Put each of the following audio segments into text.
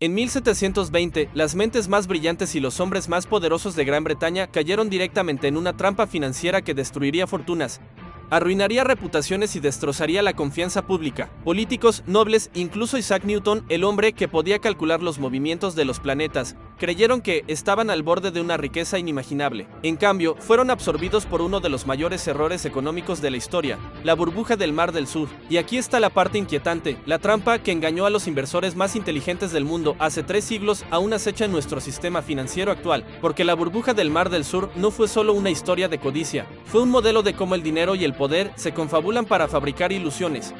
En 1720, las mentes más brillantes y los hombres más poderosos de Gran Bretaña cayeron directamente en una trampa financiera que destruiría fortunas, arruinaría reputaciones y destrozaría la confianza pública. Políticos, nobles, incluso Isaac Newton, el hombre que podía calcular los movimientos de los planetas, creyeron que estaban al borde de una riqueza inimaginable. En cambio, fueron absorbidos por uno de los mayores errores económicos de la historia, la burbuja del Mar del Sur. Y aquí está la parte inquietante, la trampa que engañó a los inversores más inteligentes del mundo hace 3 siglos aún acecha en nuestro sistema financiero actual, porque la burbuja del Mar del Sur no fue solo una historia de codicia, fue un modelo de cómo el dinero y el poder se confabulan para fabricar ilusiones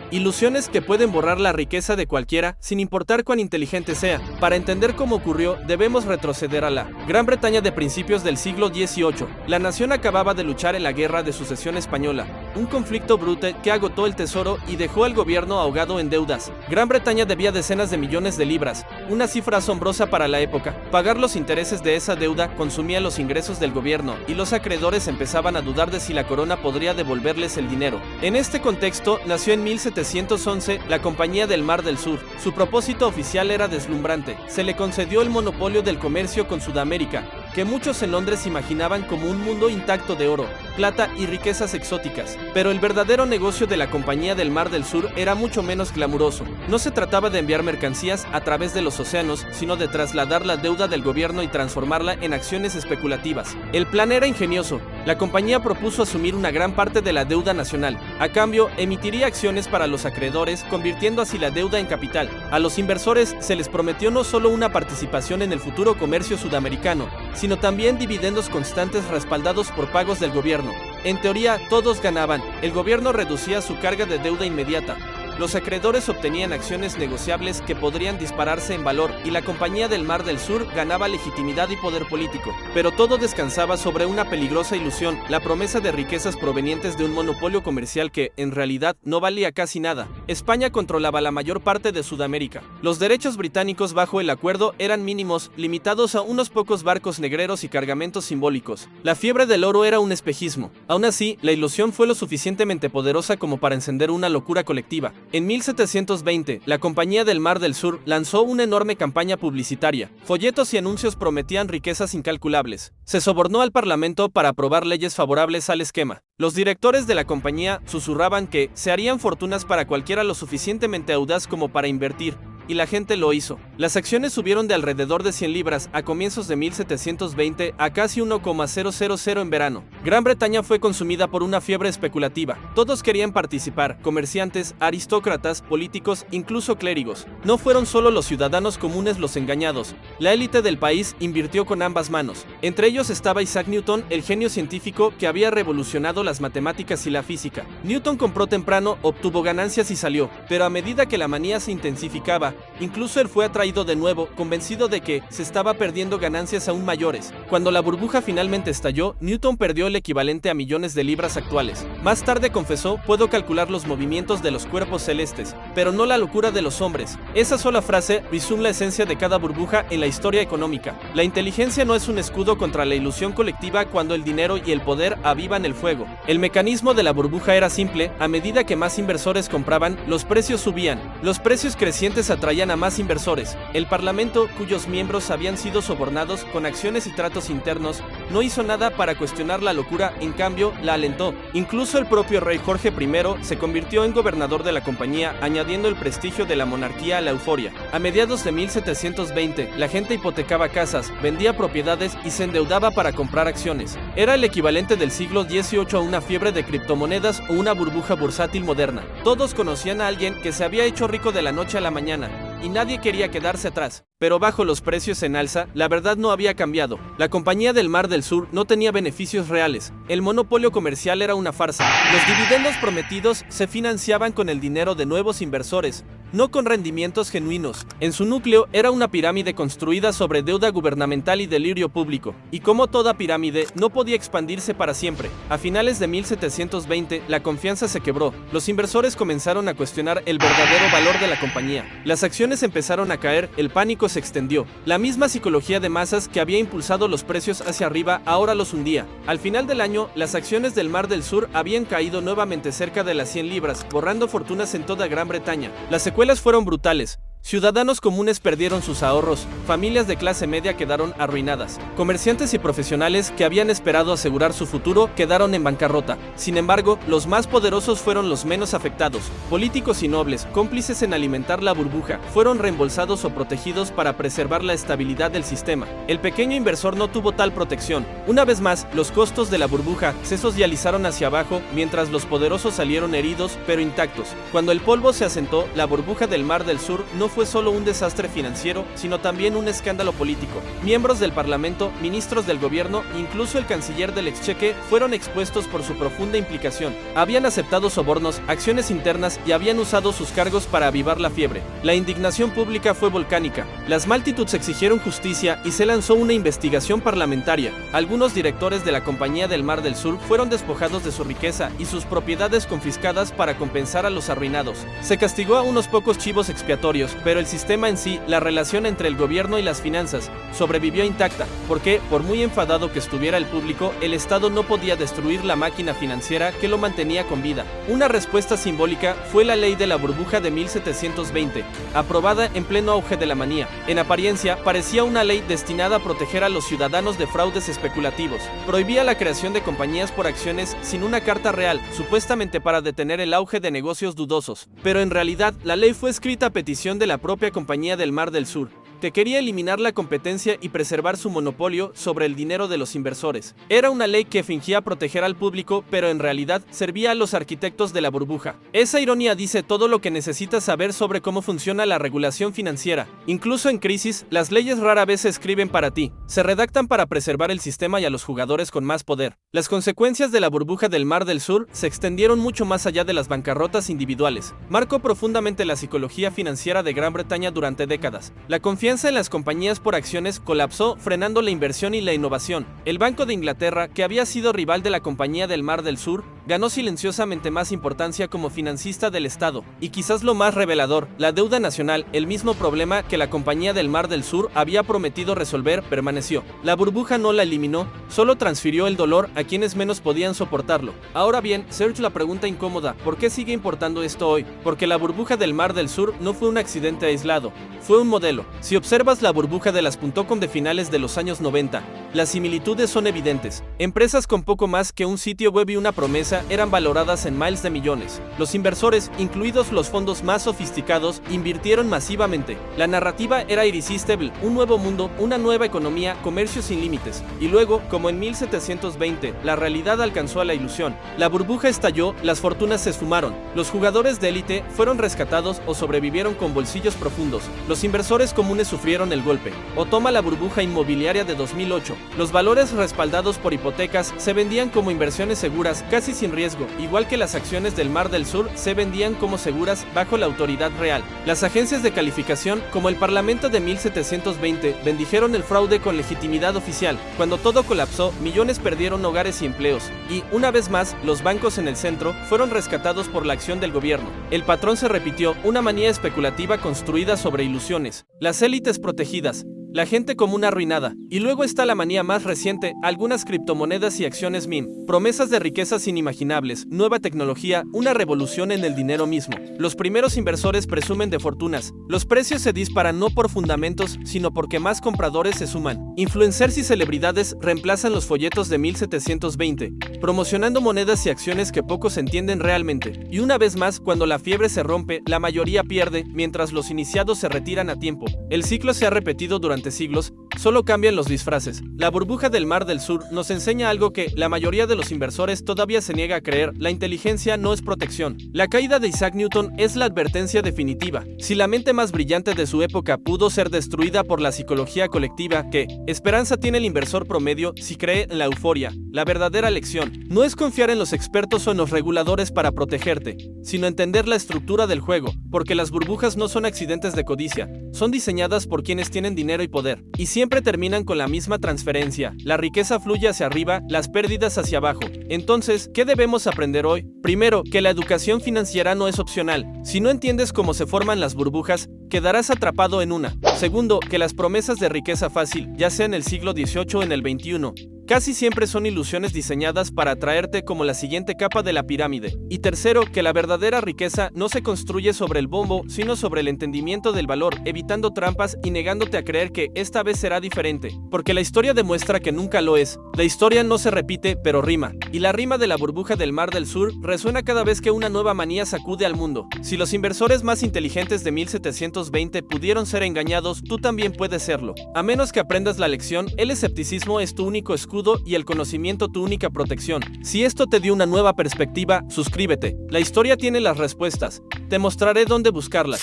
que pueden borrar la riqueza de cualquiera, sin importar cuán inteligente sea. Para entender cómo ocurrió, debemos retroceder a la Gran Bretaña de principios del siglo XVIII. La nación acababa de luchar en la Guerra de Sucesión Española, un conflicto brutal que agotó el tesoro y dejó al gobierno ahogado en deudas. Gran Bretaña debía decenas de millones de libras, una cifra asombrosa para la época. Pagar los intereses de esa deuda consumía los ingresos del gobierno, y los acreedores empezaban a dudar de si la corona podría devolverles el dinero. En este contexto, nació en 1711 la Compañía del Mar del Sur. Su propósito oficial era deslumbrante. Se le concedió el monopolio del comercio con Sudamérica, que muchos en Londres imaginaban como un mundo intacto de oro, plata y riquezas exóticas. Pero el verdadero negocio de la Compañía del Mar del Sur era mucho menos glamuroso. No se trataba de enviar mercancías a través de los océanos, sino de trasladar la deuda del gobierno y transformarla en acciones especulativas. El plan era ingenioso. La compañía propuso asumir una gran parte de la deuda nacional. A cambio, emitiría acciones para los acreedores, convirtiendo así la deuda en capital. A los inversores se les prometió no solo una participación en el futuro comercio sudamericano, sino también dividendos constantes respaldados por pagos del gobierno. En teoría, todos ganaban. El gobierno reducía su carga de deuda inmediata. Los acreedores obtenían acciones negociables que podrían dispararse en valor, y la Compañía del Mar del Sur ganaba legitimidad y poder político. Pero todo descansaba sobre una peligrosa ilusión, la promesa de riquezas provenientes de un monopolio comercial que, en realidad, no valía casi nada. España controlaba la mayor parte de Sudamérica. Los derechos británicos bajo el acuerdo eran mínimos, limitados a unos pocos barcos negreros y cargamentos simbólicos. La fiebre del oro era un espejismo. Aún así, la ilusión fue lo suficientemente poderosa como para encender una locura colectiva. En 1720, la Compañía del Mar del Sur lanzó una enorme campaña publicitaria. Folletos y anuncios prometían riquezas incalculables. Se sobornó al Parlamento para aprobar leyes favorables al esquema. Los directores de la compañía susurraban que se harían fortunas para cualquiera lo suficientemente audaz como para invertir, y la gente lo hizo. Las acciones subieron de alrededor de 100 libras a comienzos de 1720 a casi 1,000 en verano. Gran Bretaña fue consumida por una fiebre especulativa. Todos querían participar, comerciantes, aristócratas, políticos, incluso clérigos. No fueron solo los ciudadanos comunes los engañados. La élite del país invirtió con ambas manos. Entre ellos estaba Isaac Newton, el genio científico que había revolucionado las matemáticas y la física. Newton compró temprano, obtuvo ganancias y salió, pero a medida que la manía se intensificaba, incluso él fue atraído de nuevo, convencido de que se estaba perdiendo ganancias aún mayores. Cuando la burbuja finalmente estalló, Newton perdió el equivalente a millones de libras actuales. Más tarde confesó: puedo calcular los movimientos de los cuerpos celestes, pero no la locura de los hombres. Esa sola frase resume la esencia de cada burbuja en la historia económica. La inteligencia no es un escudo contra la ilusión colectiva cuando el dinero y el poder avivan el fuego. El mecanismo de la burbuja era simple: a medida que más inversores compraban, los precios subían. Los precios crecientes atraían a más inversores. El Parlamento, cuyos miembros habían sido sobornados con acciones y tratos internos, no hizo nada para cuestionar la locura, en cambio, la alentó. Incluso el propio rey Jorge I se convirtió en gobernador de la compañía, añadiendo el prestigio de la monarquía a la euforia. A mediados de 1720, la gente hipotecaba casas, vendía propiedades y se endeudaba para comprar acciones. Era el equivalente del siglo XVIII a una fiebre de criptomonedas o una burbuja bursátil moderna. Todos conocían a alguien que se había hecho rico de la noche a la mañana, y nadie quería quedarse atrás. Pero bajo los precios en alza, la verdad no había cambiado. La Compañía del Mar del Sur no tenía beneficios reales. El monopolio comercial era una farsa. Los dividendos prometidos se financiaban con el dinero de nuevos inversores, no con rendimientos genuinos. En su núcleo era una pirámide construida sobre deuda gubernamental y delirio público. Y como toda pirámide, no podía expandirse para siempre. A finales de 1720, la confianza se quebró. Los inversores comenzaron a cuestionar el verdadero valor de la compañía. Las acciones empezaron a caer, el pánico se extendió. La misma psicología de masas que había impulsado los precios hacia arriba ahora los hundía. Al final del año, las acciones del Mar del Sur habían caído nuevamente cerca de las 100 libras, borrando fortunas en toda Gran Bretaña. Las secuelas fueron brutales. Ciudadanos comunes perdieron sus ahorros, familias de clase media quedaron arruinadas, comerciantes y profesionales que habían esperado asegurar su futuro quedaron en bancarrota. Sin embargo, los más poderosos fueron los menos afectados. Políticos y nobles, cómplices en alimentar la burbuja, fueron reembolsados o protegidos para preservar la estabilidad del sistema. El pequeño inversor no tuvo tal protección. Una vez más, los costos de la burbuja se socializaron hacia abajo, mientras los poderosos salieron heridos, pero intactos. Cuando el polvo se asentó, la burbuja del Mar del Sur no fue solo un desastre financiero, sino también un escándalo político. Miembros del Parlamento, ministros del gobierno, incluso el canciller del Excheque fueron expuestos por su profunda implicación. Habían aceptado sobornos, acciones internas y habían usado sus cargos para avivar la fiebre. La indignación pública fue volcánica. Las multitudes exigieron justicia y se lanzó una investigación parlamentaria. Algunos directores de la Compañía del Mar del Sur fueron despojados de su riqueza y sus propiedades confiscadas para compensar a los arruinados. Se castigó a unos pocos chivos expiatorios, pero el sistema en sí, la relación entre el gobierno y las finanzas, sobrevivió intacta, porque, por muy enfadado que estuviera el público, el Estado no podía destruir la máquina financiera que lo mantenía con vida. Una respuesta simbólica fue la ley de la burbuja de 1720, aprobada en pleno auge de la manía. En apariencia, parecía una ley destinada a proteger a los ciudadanos de fraudes especulativos. Prohibía la creación de compañías por acciones sin una carta real, supuestamente para detener el auge de negocios dudosos. Pero en realidad, la ley fue escrita a petición de la propia Compañía del Mar del Sur, que quería eliminar la competencia y preservar su monopolio sobre el dinero de los inversores. Era una ley que fingía proteger al público, pero en realidad servía a los arquitectos de la burbuja. Esa ironía dice todo lo que necesitas saber sobre cómo funciona la regulación financiera. Incluso en crisis, las leyes rara vez se escriben para ti, se redactan para preservar el sistema y a los jugadores con más poder. Las consecuencias de la burbuja del Mar del Sur se extendieron mucho más allá de las bancarrotas individuales. Marcó profundamente la psicología financiera de Gran Bretaña durante décadas. La confianza en las compañías por acciones colapsó, frenando la inversión y la innovación. El Banco de Inglaterra, que había sido rival de la Compañía del Mar del Sur, ganó silenciosamente más importancia como financista del Estado. Y quizás lo más revelador, la deuda nacional, el mismo problema que la Compañía del Mar del Sur había prometido resolver, permaneció. La burbuja no la eliminó, solo transfirió el dolor a quienes menos podían soportarlo. Ahora bien, surge la pregunta incómoda: ¿por qué sigue importando esto hoy? Porque la burbuja del Mar del Sur no fue un accidente aislado, fue un modelo. Si observas la burbuja de las .com de finales de los años 90, las similitudes son evidentes. Empresas con poco más que un sitio web y una promesa eran valoradas en miles de millones. Los inversores, incluidos los fondos más sofisticados, invirtieron masivamente. La narrativa era irresistible: un nuevo mundo, una nueva economía, comercio sin límites. Y luego, como en 1720, la realidad alcanzó a la ilusión. La burbuja estalló, las fortunas se esfumaron. Los jugadores de élite fueron rescatados o sobrevivieron con bolsillos profundos. Los inversores comunes sufrieron el golpe. O toma la burbuja inmobiliaria de 2008. Los valores respaldados por hipotecas se vendían como inversiones seguras, casi sin riesgo, igual que las acciones del Mar del Sur se vendían como seguras bajo la autoridad real. Las agencias de calificación, como el Parlamento de 1720, bendijeron el fraude con legitimidad oficial. Cuando todo colapsó, millones perdieron hogares y empleos. Y, una vez más, los bancos en el centro fueron rescatados por la acción del gobierno. El patrón se repitió, una manía especulativa construida sobre ilusiones. Las élites protegidas, la gente común arruinada. Y luego está la manía más reciente, algunas criptomonedas y acciones meme, promesas de riquezas inimaginables, nueva tecnología, una revolución en el dinero mismo. Los primeros inversores presumen de fortunas. Los precios se disparan no por fundamentos, sino porque más compradores se suman. Influencers y celebridades reemplazan los folletos de 1720, promocionando monedas y acciones que pocos entienden realmente. Y una vez más, cuando la fiebre se rompe, la mayoría pierde, mientras los iniciados se retiran a tiempo. El ciclo se ha repetido durante siglos, solo cambian los disfraces. La burbuja del Mar del Sur nos enseña algo que la mayoría de los inversores todavía se niega a creer: la inteligencia no es protección. La caída de Isaac Newton es la advertencia definitiva. Si la mente más brillante de su época pudo ser destruida por la psicología colectiva, ¿qué esperanza tiene el inversor promedio si cree en la euforia? La verdadera lección no es confiar en los expertos o en los reguladores para protegerte, sino entender la estructura del juego, porque las burbujas no son accidentes de codicia, son diseñadas por quienes tienen dinero y poder, y siempre terminan con la misma transferencia: la riqueza fluye hacia arriba, las pérdidas hacia abajo. Entonces, ¿qué debemos aprender hoy? Primero, que la educación financiera no es opcional. Si no entiendes cómo se forman las burbujas, quedarás atrapado en una. Segundo, que las promesas de riqueza fácil, ya sea en el siglo XVIII o en el XXI, casi siempre son ilusiones diseñadas para atraerte como la siguiente capa de la pirámide. Y tercero, que la verdadera riqueza no se construye sobre el bombo, sino sobre el entendimiento del valor, evitando trampas y negándote a creer que esta vez será diferente. Porque la historia demuestra que nunca lo es. La historia no se repite, pero rima. Y la rima de la burbuja del Mar del Sur resuena cada vez que una nueva manía sacude al mundo. Si los inversores más inteligentes de 1720 pudieron ser engañados, tú también puedes serlo. A menos que aprendas la lección, el escepticismo es tu único escudo y el conocimiento tu única protección. Si esto te dio una nueva perspectiva, suscríbete. La historia tiene las respuestas. Te mostraré dónde buscarlas.